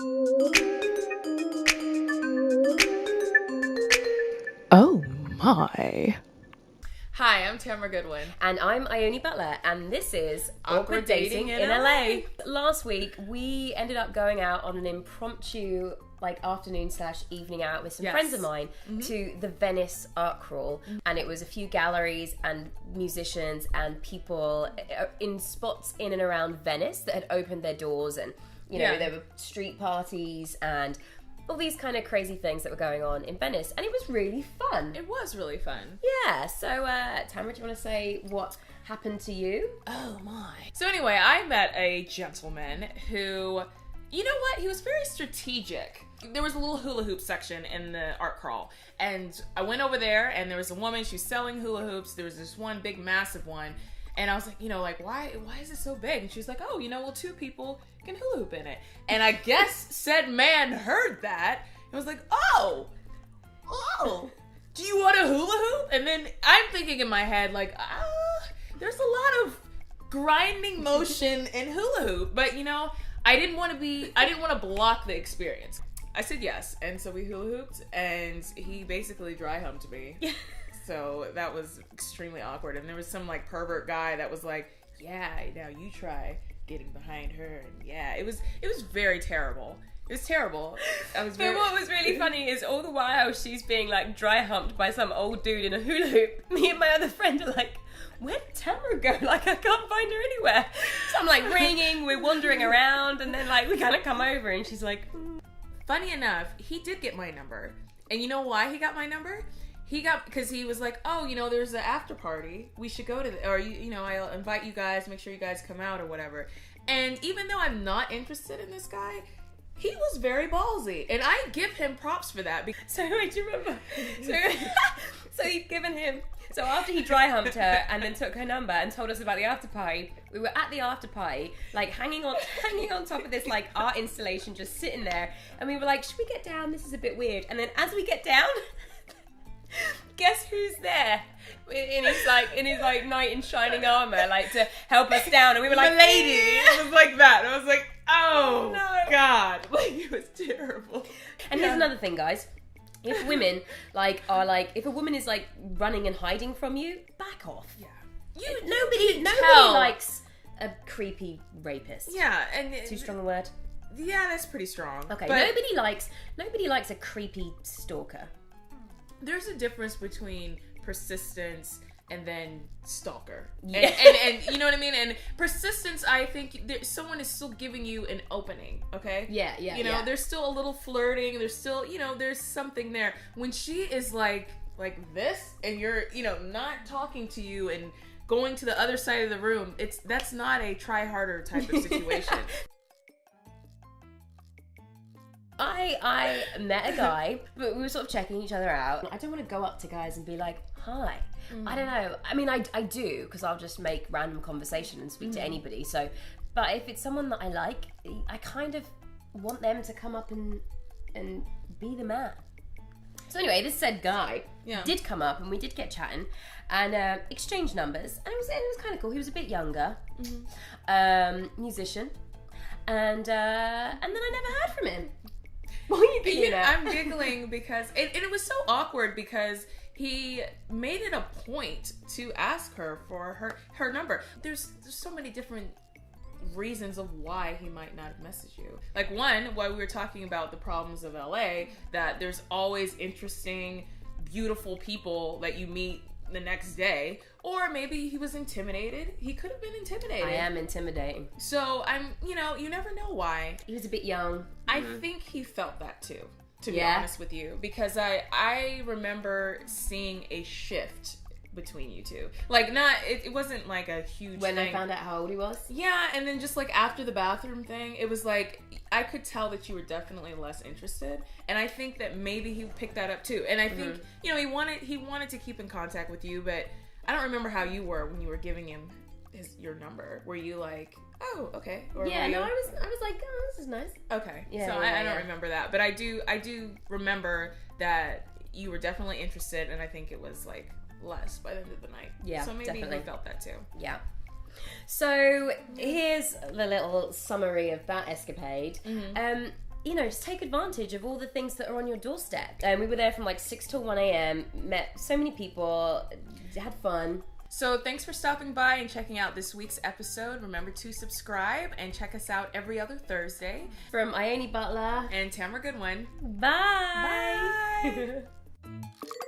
Oh my. Hi, I'm Tamara Goodwin. And I'm Ione Butler, and this is Awkward Dating in LA. Last week, we ended up going out on an impromptu afternoon/evening out with some friends of mine to the Venice Art Crawl, and it was a few galleries and musicians and people in spots in and around Venice that had opened their doors, and there were street parties and all these kind of crazy things that were going on in Venice, and it was really fun. It was really fun. Yeah, so Tamara, do you want to say what happened to you? Oh my. So anyway, I met a gentleman who, you know what, he was very strategic. There was a little hula hoop section in the art crawl, and I went over there, and there was a woman, she was selling hula hoops. There was this one big massive one, and I was like, why is it so big? And she was like, oh, well, 2 people can hula hoop in it. And I guess said man heard that and was like, oh, do you want a hula hoop? And then I'm thinking in my head, there's a lot of grinding motion in hula hoop, but I didn't want to block the experience. I said yes, and so we hula hooped, and he basically dry humped me. So that was extremely awkward. And there was some pervert guy that was like, yeah, now you try getting behind her. And yeah, it was very terrible. It was terrible. But what was really funny is all the while she's being dry humped by some old dude in a hula hoop, me and my other friend are like, where did Tamara go? I can't find her anywhere. So I'm ringing, we're wandering around, and then we kind of come over and she's like, Funny enough, he did get my number. And you know why he got my number? Because he was like, oh, there's an after party. We should go to I'll invite you guys, make sure you guys come out or whatever. And even though I'm not interested in this guy, he was very ballsy. And I give him props for that. So wait, do you remember? So he'd given him... So after he dry humped her and then took her number and told us about the after party, we were at the after party, hanging on top of this art installation, just sitting there. And we were like, should we get down? This is a bit weird. And then as we get down... Guess who's there in his knight in shining armor, to help us down, and we were like, the lady. It was like that. I was like, oh no, God, it was terrible. And here's another thing, guys. If women if a woman is running and hiding from you, back off. Yeah. Nobody likes a creepy rapist. Yeah, and too strong a word. Yeah, that's pretty strong. Okay, but nobody likes a creepy stalker. There's a difference between persistence and then stalker. Yeah. And you know what I mean? And persistence, I think someone is still giving you an opening, okay? Yeah. There's still a little flirting. There's still, there's something there. When she is like this and you're, not talking to you and going to the other side of the room, that's not a try harder type of situation. I met a guy, but we were sort of checking each other out. I don't want to go up to guys and be like, hi. I don't know. I mean, I do, because I'll just make random conversation and speak to anybody. So, but if it's someone that I like, I kind of want them to come up and be the man. So anyway, this said guy did come up, and we did get chatting and exchange numbers, and it was kind of cool. He was a bit younger, musician, and then I never heard from him. What are you giggling at? I'm giggling because it was so awkward because he made it a point to ask her for her number. There's so many different reasons of why he might not have messaged you. One, while we were talking about the problems of LA, that there's always interesting, beautiful people that you meet the next day, or maybe he was intimidated. He could have been intimidated. I am intimidating. So you never know why. He was a bit young. I think he felt that too, to be honest with you, because I remember seeing a shift between you two. It wasn't a huge when thing. I found out how old he was. Yeah, and then just after the bathroom thing, it was I could tell that you were definitely less interested, and I think that maybe he picked that up too. And I think he wanted to keep in contact with you, but I don't remember how you were when you were giving him your number. Were you like, oh, okay? Or I was like, oh, this is nice. Okay, I don't remember that, but I do remember that you were definitely interested, and I think it was less by the end of the night. Yeah, so maybe definitely. he felt that too. Yeah. So here's the little summary of that escapade. you know, just take advantage of all the things that are on your doorstep. And we were there from like 6 till 1 a.m., met so many people, had fun. So thanks for stopping by and checking out this week's episode. Remember to subscribe and check us out every other Thursday. From Ione Butler and Tamara Goodwin. Bye! Bye!